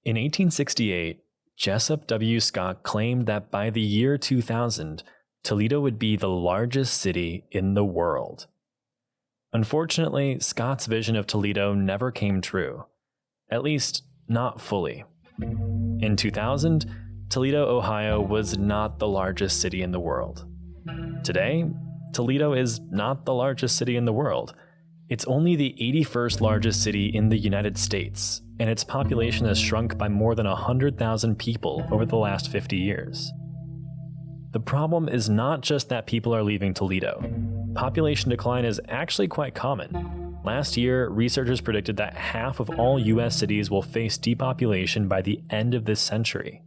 In 1868, Jesup W. Scott claimed that by the year 2000, Toledo would be the largest city in the world. Unfortunately, Scott's vision of Toledo never came true, at least not fully. In 2000, Toledo, Ohio was not the largest city in the world. Today, Toledo is not the largest city in the world. It's only the 81st largest city in the United States, and its population has shrunk by more than 100,000 people over the last 50 years. The problem is not just that people are leaving Toledo. Population decline is actually quite common. Last year, researchers predicted that half of all US cities will face depopulation by the end of this century.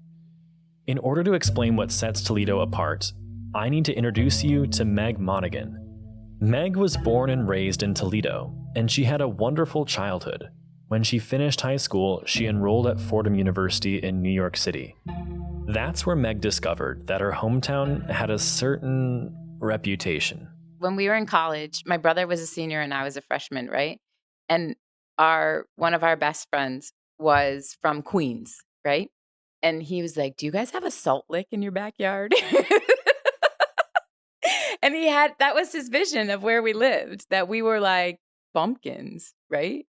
In order to explain what sets Toledo apart, I need to introduce you to Meg Monaghan. Meg was born and raised in Toledo, and she had a wonderful childhood. When she finished high school, she enrolled at Fordham University in New York City. That's where Meg discovered that her hometown had a certain reputation. When we were in college, my brother was a senior and I was a freshman, right? And one of our best friends was from Queens, right? And he was like, "Do you guys have a salt lick in your backyard?" And that was his vision of where we lived, that we were like bumpkins, right?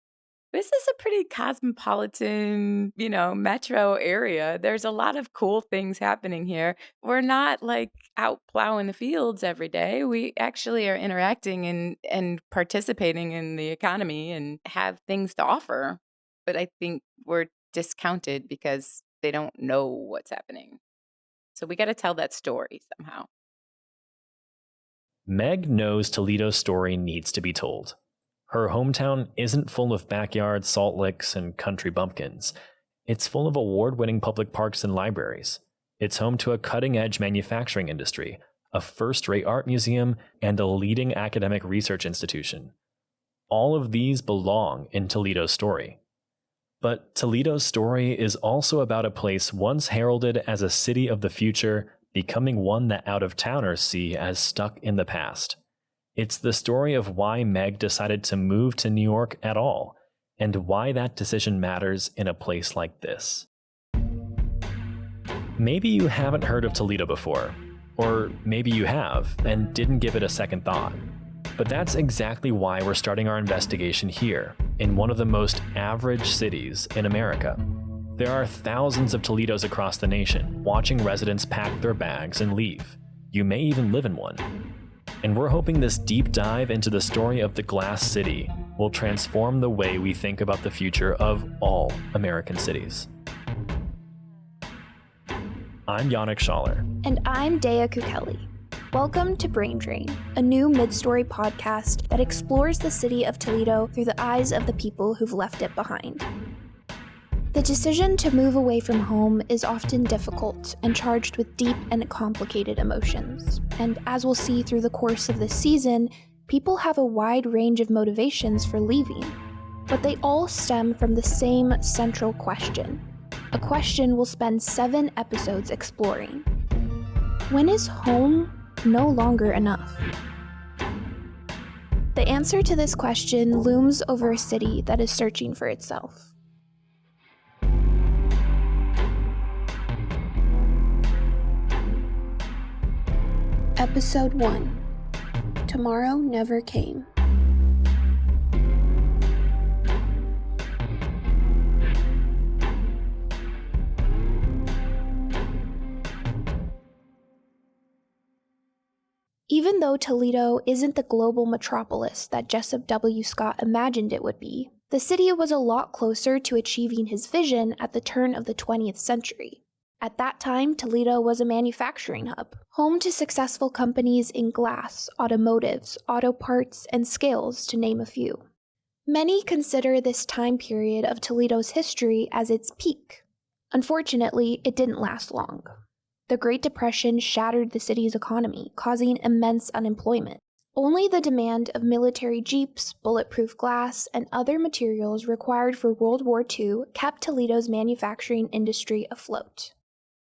This is a pretty cosmopolitan, metro area. There's a lot of cool things happening here. We're not like out plowing the fields every day. We actually are interacting and participating in the economy and have things to offer. But I think we're discounted because they don't know what's happening. So we got to tell that story somehow. Meg knows Toledo's story needs to be told. Her hometown isn't full of backyard salt licks and country bumpkins. It's full of award-winning public parks and libraries. It's home to a cutting-edge manufacturing industry, a first-rate art museum, and a leading academic research institution. All of these belong in Toledo's story. But Toledo's story is also about a place once heralded as a city of the future, becoming one that out-of-towners see as stuck in the past. It's the story of why Meg decided to move to New York at all, and why that decision matters in a place like this. Maybe you haven't heard of Toledo before, or maybe you have and didn't give it a second thought. But that's exactly why we're starting our investigation here, in one of the most average cities in America. There are thousands of Toledos across the nation, watching residents pack their bags and leave. You may even live in one. And we're hoping this deep dive into the story of the Glass City will transform the way we think about the future of all American cities. I'm Yannick Schaller. And I'm Dea Kukeli. Welcome to Brain Drain, a new Midstory podcast that explores the city of Toledo through the eyes of the people who've left it behind. The decision to move away from home is often difficult and charged with deep and complicated emotions. And as we'll see through the course of this season, people have a wide range of motivations for leaving, but they all stem from the same central question, a question we'll spend 7 episodes exploring. When is home no longer enough? The answer to this question looms over a city that is searching for itself. Episode 1. Tomorrow Never Came. Even though Toledo isn't the global metropolis that Jesup W. Scott imagined it would be, the city was a lot closer to achieving his vision at the turn of the 20th century. At that time, Toledo was a manufacturing hub, home to successful companies in glass, automotives, auto parts, and scales, to name a few. Many consider this time period of Toledo's history as its peak. Unfortunately, it didn't last long. The Great Depression shattered the city's economy, causing immense unemployment. Only the demand of military jeeps, bulletproof glass, and other materials required for World War II kept Toledo's manufacturing industry afloat.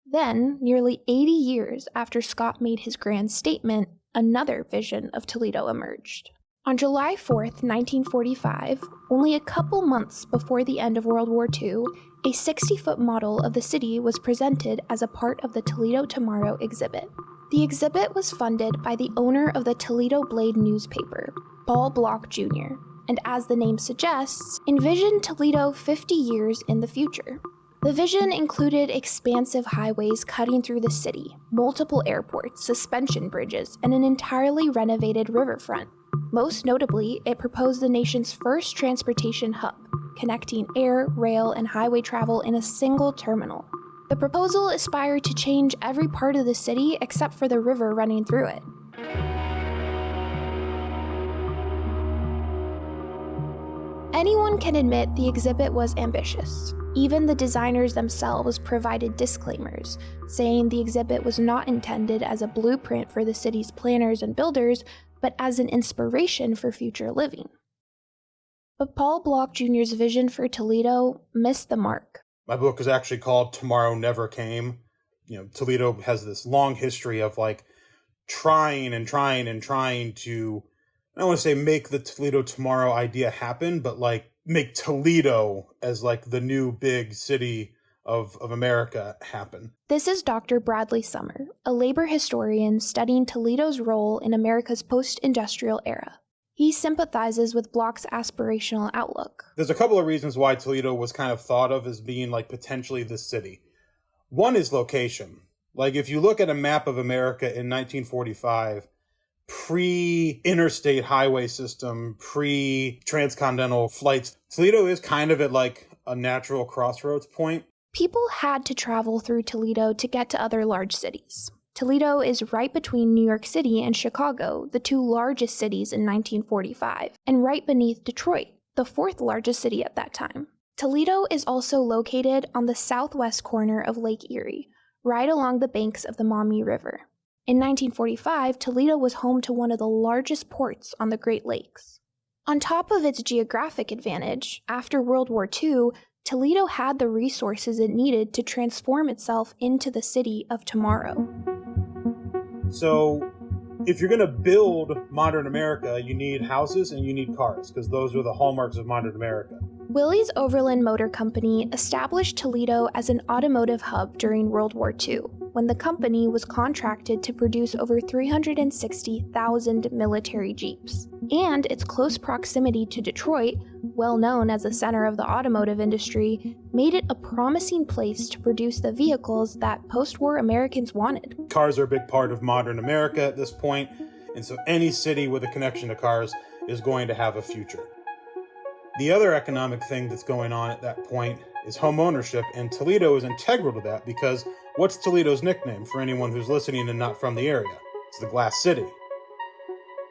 Then, nearly 80 years after Scott made his grand statement, another vision of Toledo emerged. On July 4th, 1945, only a couple months before the end of World War II, a 60-foot model of the city was presented as a part of the Toledo Tomorrow exhibit. The exhibit was funded by the owner of the Toledo Blade newspaper, Paul Block Jr., and as the name suggests, envisioned Toledo 50 years in the future. The vision included expansive highways cutting through the city, multiple airports, suspension bridges, and an entirely renovated riverfront. Most notably, it proposed the nation's first transportation hub, connecting air, rail, and highway travel in a single terminal. The proposal aspired to change every part of the city except for the river running through it. Anyone can admit the exhibit was ambitious. Even the designers themselves provided disclaimers, saying the exhibit was not intended as a blueprint for the city's planners and builders, but as an inspiration for future living. But Paul Block Jr.'s vision for Toledo missed the mark. My book is actually called Tomorrow Never Came. Toledo has this long history of trying to, I don't want to say make the Toledo Tomorrow idea happen, but make Toledo as the new big city of America happen. This is Dr. Bradley Summer, a labor historian studying Toledo's role in America's post-industrial era. He sympathizes with Block's aspirational outlook. There's a couple of reasons why Toledo was kind of thought of as being potentially this city. One is location. If you look at a map of America in 1945, pre-interstate highway system, pre-transcontinental flights, Toledo is kind of at a natural crossroads point. People had to travel through Toledo to get to other large cities. Toledo is right between New York City and Chicago, the two largest cities in 1945, and right beneath Detroit, the fourth largest city at that time. Toledo is also located on the southwest corner of Lake Erie, right along the banks of the Maumee River. In 1945, Toledo was home to one of the largest ports on the Great Lakes. On top of its geographic advantage, after World War II, Toledo had the resources it needed to transform itself into the city of tomorrow. So, if you're going to build modern America, you need houses and you need cars, because those are the hallmarks of modern America. Willys Overland Motor Company established Toledo as an automotive hub during World War II, when the company was contracted to produce over 360,000 military Jeeps. And its close proximity to Detroit, well known as the center of the automotive industry, made it a promising place to produce the vehicles that post-war Americans wanted. Cars are a big part of modern America at this point, and so any city with a connection to cars is going to have a future. The other economic thing that's going on at that point is home ownership, and Toledo is integral to that because what's Toledo's nickname for anyone who's listening and not from the area? It's the Glass City.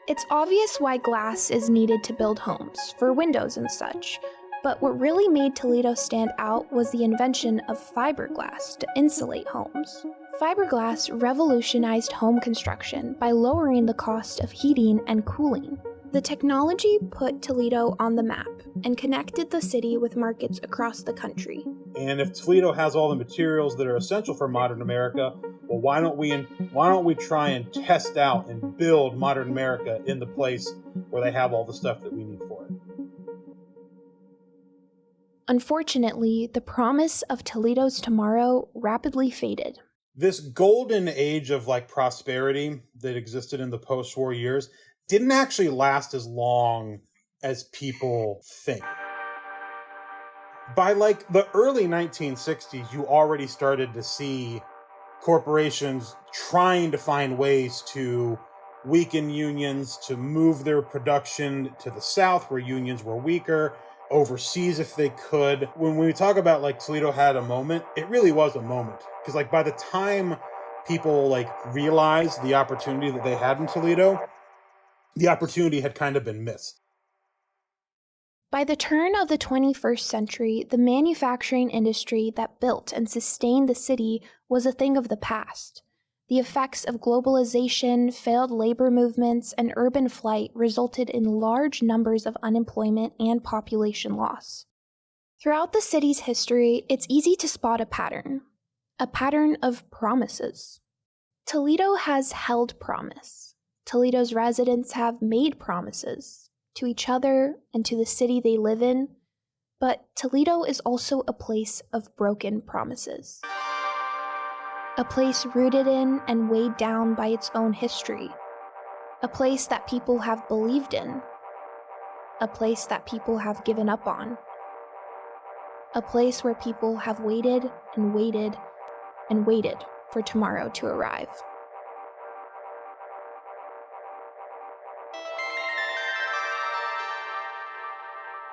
It's obvious why glass is needed to build homes, for windows and such, but what really made Toledo stand out was the invention of fiberglass to insulate homes. Fiberglass revolutionized home construction by lowering the cost of heating and cooling. The technology put Toledo on the map and connected the city with markets across the country. And if Toledo has all the materials that are essential for modern America, well, why don't we try and test out and build modern America in the place where they have all the stuff that we need for it? Unfortunately, the promise of Toledo's tomorrow rapidly faded. This golden age of prosperity that existed in the post-war years didn't actually last as long as people think. By the early 1960s, you already started to see corporations trying to find ways to weaken unions, to move their production to the South where unions were weaker, overseas if they could. When we talk about Toledo had a moment, it really was a moment. Because by the time people realized the opportunity that they had in Toledo, the opportunity had kind of been missed. By the turn of the 21st century, the manufacturing industry that built and sustained the city was a thing of the past. The effects of globalization, failed labor movements, and urban flight resulted in large numbers of unemployment and population loss. Throughout the city's history, it's easy to spot a pattern of promises. Toledo has held promise. Toledo's residents have made promises to each other and to the city they live in, But Toledo is also a place of broken promises. A place rooted in and weighed down by its own history. A place that people have believed in. A place that people have given up on. A place where people have waited and waited and waited for tomorrow to arrive.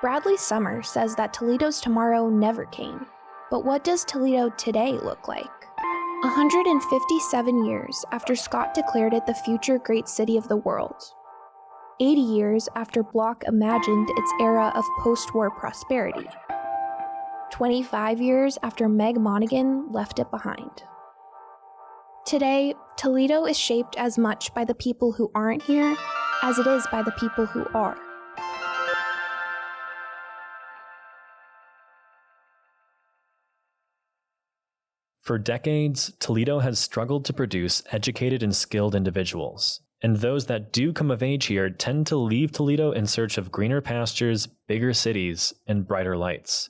Bradley Summer says that Toledo's tomorrow never came. But what does Toledo today look like? 157 years after Scott declared it the future great city of the world. 80 years after Bloch imagined its era of post-war prosperity. 25 years after Meg Monaghan left it behind. Today, Toledo is shaped as much by the people who aren't here as it is by the people who are. For decades, Toledo has struggled to produce educated and skilled individuals, and those that do come of age here tend to leave Toledo in search of greener pastures, bigger cities, and brighter lights.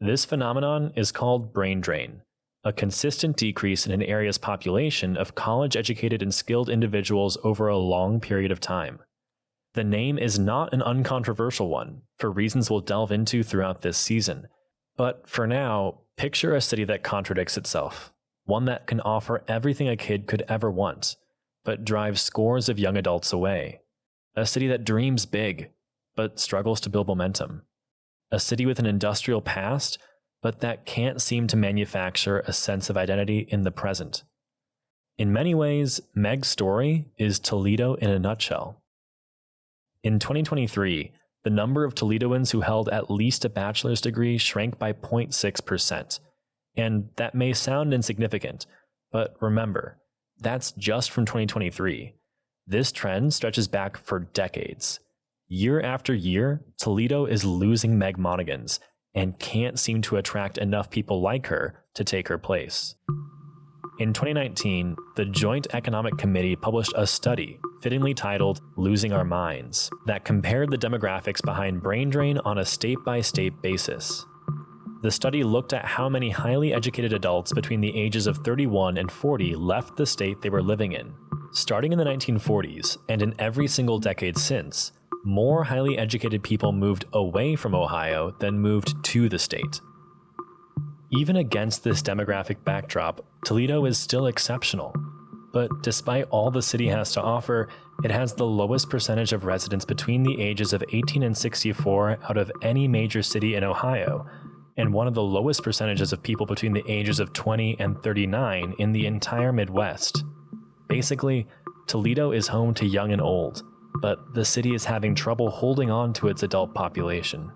This phenomenon is called brain drain, a consistent decrease in an area's population of college-educated and skilled individuals over a long period of time. The name is not an uncontroversial one, for reasons we'll delve into throughout this season. But for now, picture a city that contradicts itself, one that can offer everything a kid could ever want, but drives scores of young adults away. A city that dreams big, but struggles to build momentum. A city with an industrial past, but that can't seem to manufacture a sense of identity in the present. In many ways, Meg's story is Toledo in a nutshell. In 2023, the number of Toledoans who held at least a bachelor's degree shrank by 0.6%. And that may sound insignificant, but remember, that's just from 2023. This trend stretches back for decades. Year after year, Toledo is losing Meg Monaghans and can't seem to attract enough people like her to take her place. In 2019, the Joint Economic Committee published a study, fittingly titled Losing Our Minds, that compared the demographics behind brain drain on a state-by-state basis. The study looked at how many highly educated adults between the ages of 31 and 40 left the state they were living in. Starting in the 1940s, and in every single decade since, more highly educated people moved away from Ohio than moved to the state. Even against this demographic backdrop, Toledo is still exceptional. But despite all the city has to offer, it has the lowest percentage of residents between the ages of 18 and 64 out of any major city in Ohio, and one of the lowest percentages of people between the ages of 20 and 39 in the entire Midwest. Basically, Toledo is home to young and old, but the city is having trouble holding on to its adult population.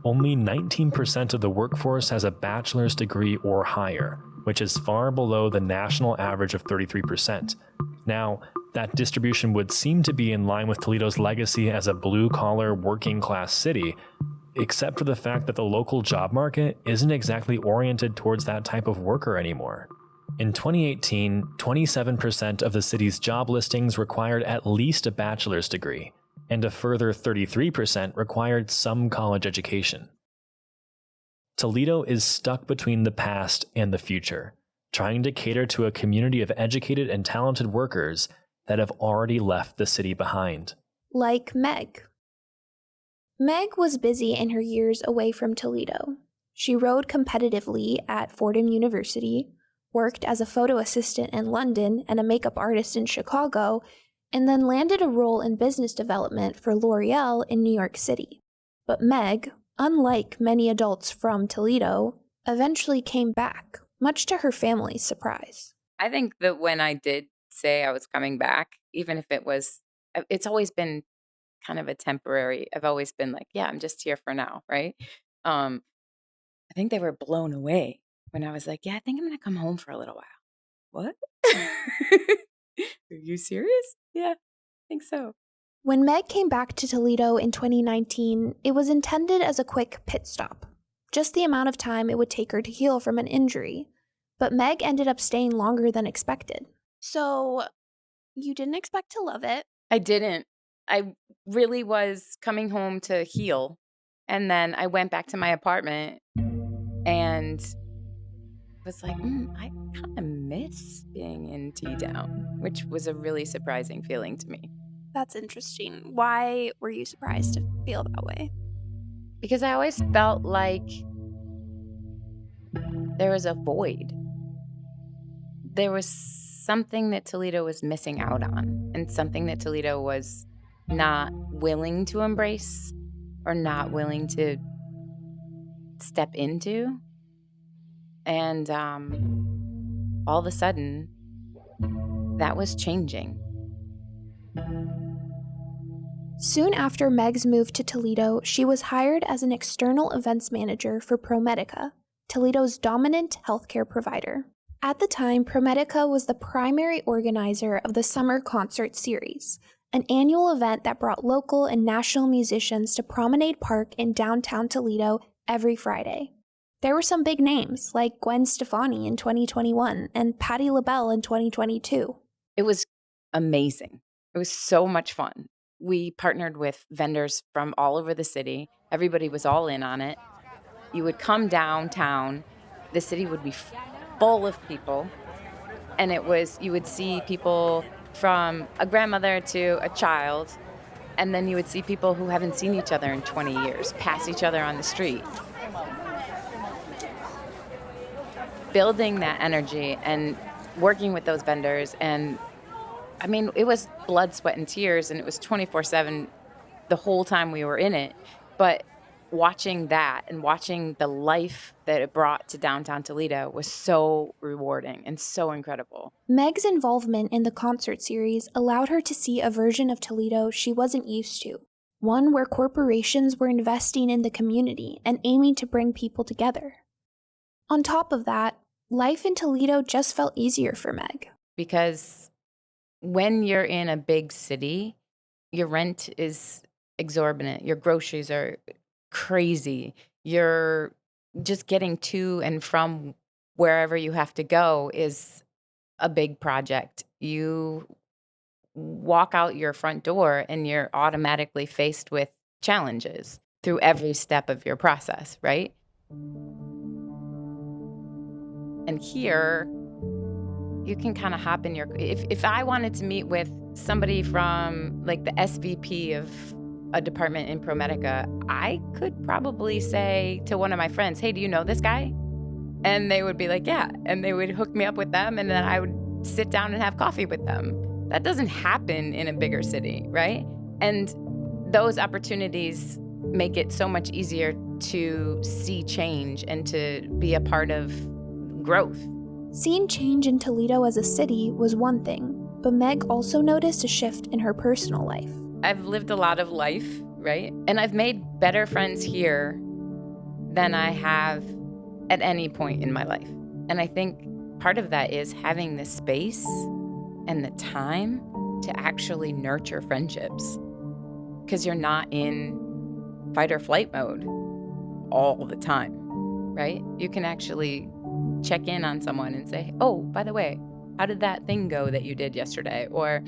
Only 19% of the workforce has a bachelor's degree or higher, which is far below the national average of 33%. Now, that distribution would seem to be in line with Toledo's legacy as a blue-collar, working-class city, except for the fact that the local job market isn't exactly oriented towards that type of worker anymore. In 2018, 27% of the city's job listings required at least a bachelor's degree, and a further 33% required some college education. Toledo is stuck between the past and the future, trying to cater to a community of educated and talented workers that have already left the city behind. Like Meg. Meg was busy in her years away from Toledo. She rode competitively at Fordham University, worked as a photo assistant in London and a makeup artist in Chicago, and then landed a role in business development for L'Oreal in New York City. But Meg, unlike many adults from Toledo, eventually came back, much to her family's surprise. I think that when I did say I was coming back, even if it's always been kind of a temporary, I've always been like, yeah, I'm just here for now, right? I think they were blown away when I was like, yeah, I think I'm going to come home for a little while. What? Are you serious? Yeah, I think so. When Meg came back to Toledo in 2019, it was intended as a quick pit stop, just the amount of time it would take her to heal from an injury. But Meg ended up staying longer than expected. So, you didn't expect to love it? I didn't. I really was coming home to heal And then I went back to my apartment and was like, I kind of miss being in T-Town, which was a really surprising feeling to me. That's interesting. Why were you surprised to feel that way? Because I always felt like there was a void. There was something that Toledo was missing out on, and something that Toledo was not willing to embrace or not willing to step into. And all of a sudden, that was changing. Soon after Meg's move to Toledo, she was hired as an external events manager for ProMedica, Toledo's dominant healthcare provider. At the time, ProMedica was the primary organizer of the Summer Concert Series, an annual event that brought local and national musicians to Promenade Park in downtown Toledo every Friday. There were some big names, like Gwen Stefani in 2021 and Patti LaBelle in 2022. It was amazing. It was so much fun. We partnered with vendors from all over the city. Everybody was all in on it. You would come downtown, the city would be full of people, and you would see people from a grandmother to a child, and then you would see people who haven't seen each other in 20 years pass each other on the street. Building that energy and working with those vendors, and I mean, it was blood, sweat, and tears, and it was 24/7 the whole time we were in it. But watching that and watching the life that it brought to downtown Toledo was so rewarding and so incredible. Meg's involvement in the concert series allowed her to see a version of Toledo she wasn't used to, one where corporations were investing in the community and aiming to bring people together. On top of that, life in Toledo just felt easier for Meg. Because when you're in a big city, your rent is exorbitant. Your groceries are crazy. You're just getting to and from wherever you have to go is a big project. You walk out your front door and you're automatically faced with challenges through every step of your process, right? And here, you can kind of hop in your... If I wanted to meet with somebody from like the SVP of a department in ProMedica, I could probably say to one of my friends, hey, do you know this guy? And they would be like, yeah. And they would hook me up with them, and then I would sit down and have coffee with them. That doesn't happen in a bigger city, right? And those opportunities make it so much easier to see change and to be a part of growth. Seeing change in Toledo as a city was one thing, but Meg also noticed a shift in her personal life. I've lived a lot of life, right? And I've made better friends here than I have at any point in my life. And I think part of that is having the space and the time to actually nurture friendships, because you're not in fight or flight mode all the time, right? You can actually check in on someone and say, oh, by the way, how did that thing go that you did yesterday? Or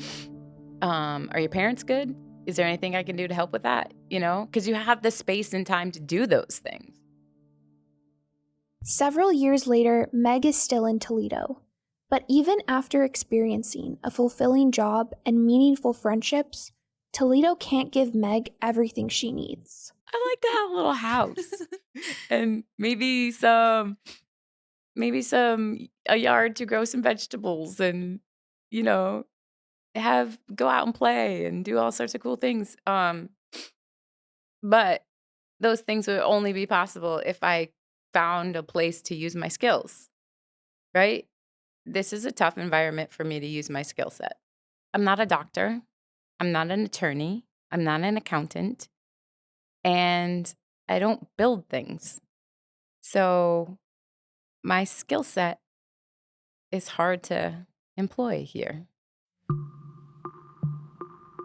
are your parents good? Is there anything I can do to help with that? You know, because you have the space and time to do those things. Several years later, Meg is still in Toledo. But even after experiencing a fulfilling job and meaningful friendships, Toledo can't give Meg everything she needs. I like to have a little house and maybe a yard to grow some vegetables and, you know, go out and play and do all sorts of cool things. But those things would only be possible if I found a place to use my skills, right? This is a tough environment for me to use my skill set. I'm not a doctor. I'm not an attorney. I'm not an accountant. And I don't build things. So my skill set is hard to employ here.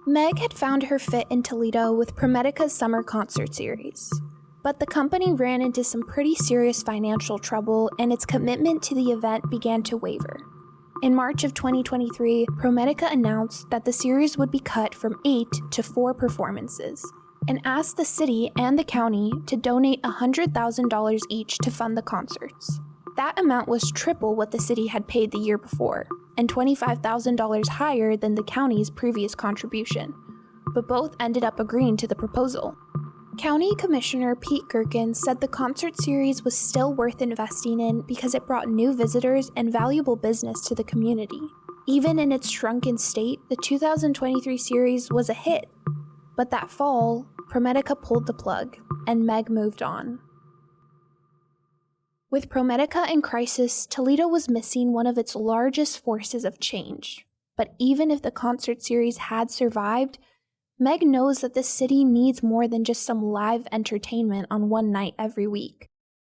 Meg had found her fit in Toledo with ProMedica's Summer Concert Series. But the company ran into some pretty serious financial trouble, and its commitment to the event began to waver. In March of 2023, ProMedica announced that the series would be cut from 8 to 4 performances, and asked the city and the county to donate $100,000 each to fund the concerts. That amount was triple what the city had paid the year before, and $25,000 higher than the county's previous contribution, but both ended up agreeing to the proposal. County Commissioner Pete Gerken said the concert series was still worth investing in because it brought new visitors and valuable business to the community. Even in its shrunken state, the 2023 series was a hit. But that fall, ProMedica pulled the plug, and Meg moved on. With ProMedica in crisis, Toledo was missing one of its largest forces of change. But even if the concert series had survived, Meg knows that this city needs more than just some live entertainment on one night every week.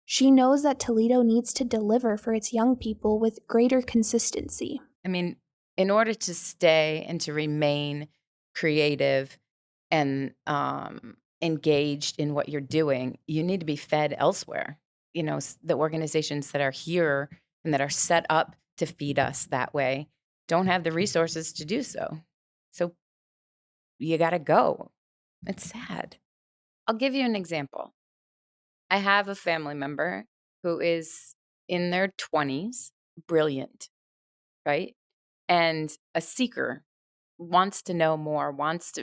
She knows that Toledo needs to deliver for its young people with greater consistency. I mean, in order to stay and to remain creative and engaged in what you're doing, you need to be fed elsewhere. You know, the organizations that are here and that are set up to feed us that way don't have the resources to do so. So you got to go. It's sad. I'll give you an example. I have a family member who is in their 20s, brilliant, right? And a seeker, wants to know more,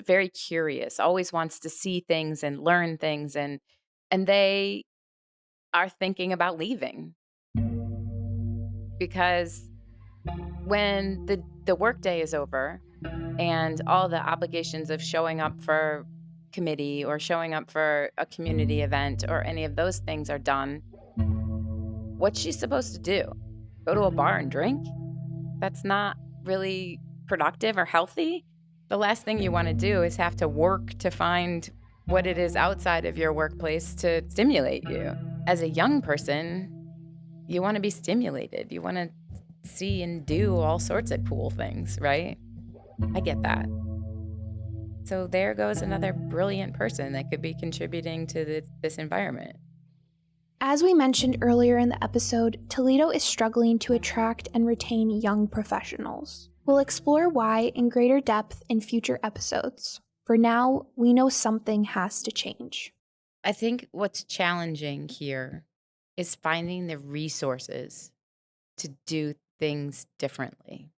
very curious, always wants to see things and learn things, and they are thinking about leaving because when the workday is over and all the obligations of showing up for committee or showing up for a community event or any of those things are done, what's she supposed to do? Go to a bar and drink? That's not really productive or healthy. The last thing you want to do is have to work to find what it is outside of your workplace to stimulate you. As a young person, you want to be stimulated. You want to see and do all sorts of cool things, right? I get that. So there goes another brilliant person that could be contributing to this environment. As we mentioned earlier in the episode, Toledo is struggling to attract and retain young professionals. We'll explore why in greater depth in future episodes. For now, we know something has to change. I think what's challenging here is finding the resources to do things differently.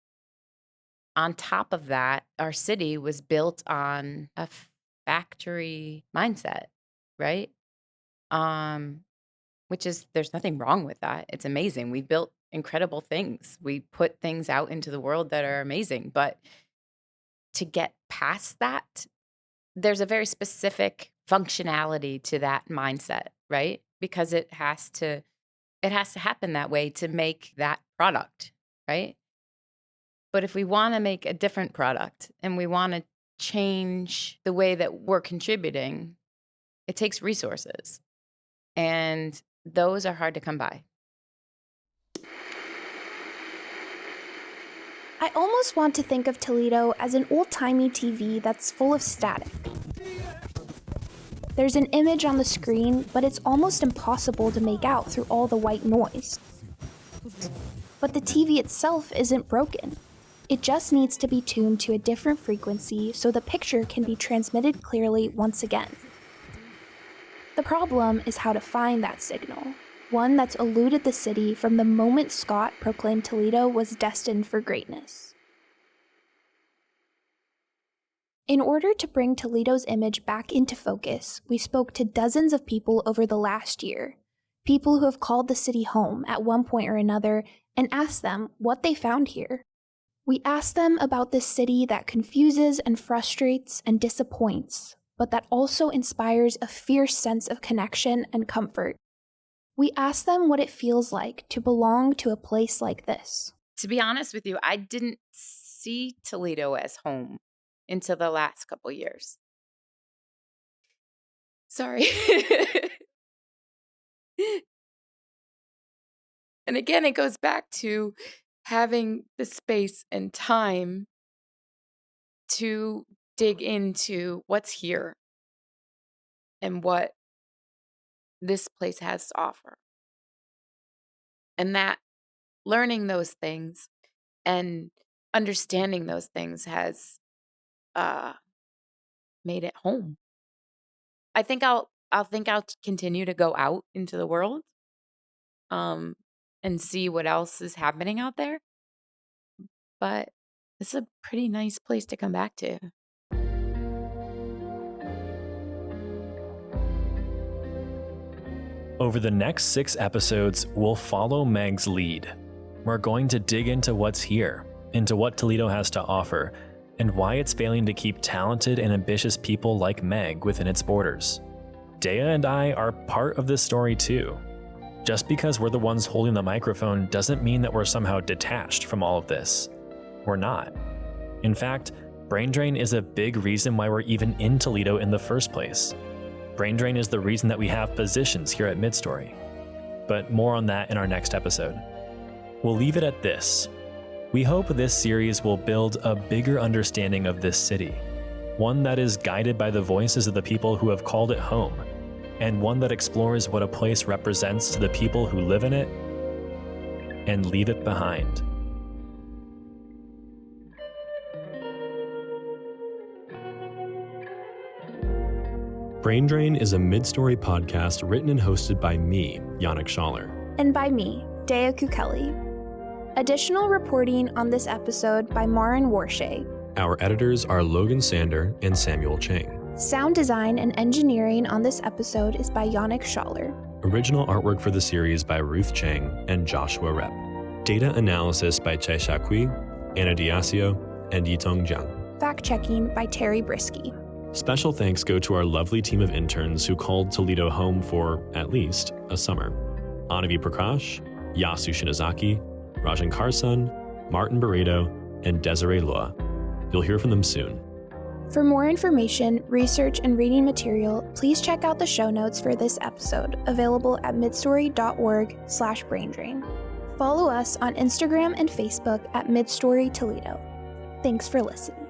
On top of that, our city was built on a factory mindset, right? Which is, there's nothing wrong with that. It's amazing. We built incredible things. We put things out into the world that are amazing. But to get past that, there's a very specific functionality to that mindset, right? Because it has to happen that way to make that product, right? But if we want to make a different product and we want to change the way that we're contributing, it takes resources. And those are hard to come by. I almost want to think of Toledo as an old-timey TV that's full of static. There's an image on the screen, but it's almost impossible to make out through all the white noise. But the TV itself isn't broken. It just needs to be tuned to a different frequency so the picture can be transmitted clearly once again. The problem is how to find that signal, one that's eluded the city from the moment Scott proclaimed Toledo was destined for greatness. In order to bring Toledo's image back into focus, we spoke to dozens of people over the last year, people who have called the city home at one point or another, and asked them what they found here. We asked them about this city that confuses and frustrates and disappoints, but that also inspires a fierce sense of connection and comfort. We asked them what it feels like to belong to a place like this. To be honest with you, I didn't see Toledo as home until the last couple years. Sorry. And again, it goes back to having the space and time to dig into what's here and what this place has to offer. And that learning those things and understanding those things has made it home. I think I'll continue to go out into the world, and see what else is happening out there. But it's a pretty nice place to come back to. Over the next 6 episodes, we'll follow Meg's lead. We're going to dig into what's here, into what Toledo has to offer, and why it's failing to keep talented and ambitious people like Meg within its borders. Dea and I are part of this story too. Just because we're the ones holding the microphone doesn't mean that we're somehow detached from all of this. We're not. In fact, brain drain is a big reason why we're even in Toledo in the first place. Brain drain is the reason that we have positions here at Midstory. But more on that in our next episode. We'll leave it at this. We hope this series will build a bigger understanding of this city, one that is guided by the voices of the people who have called it home, and one that explores what a place represents to the people who live in it and leave it behind. Brain Drain is a Midstory podcast written and hosted by me, Yannick Schaller. And by me, Dea Kukeli. Additional reporting on this episode by Marin Warshay. Our editors are Logan Sander and Samuel Chang. Sound design and engineering on this episode is by Yannick Schaller. Original artwork for the series by Ruth Chang and Joshua Rep. Data analysis by Chaisha Kui, Anna Diasio, and Yitong Jiang. Fact-checking by Terry Brisky. Special thanks go to our lovely team of interns who called Toledo home for, at least, a summer. Anavi Prakash, Yasu Shinozaki, Rajan Karsan, Martin Barreto, and Desiree Lua. You'll hear from them soon. For more information, research, and reading material, please check out the show notes for this episode, available at midstory.org/braindrain. Follow us on Instagram and Facebook at Midstory Toledo. Thanks for listening.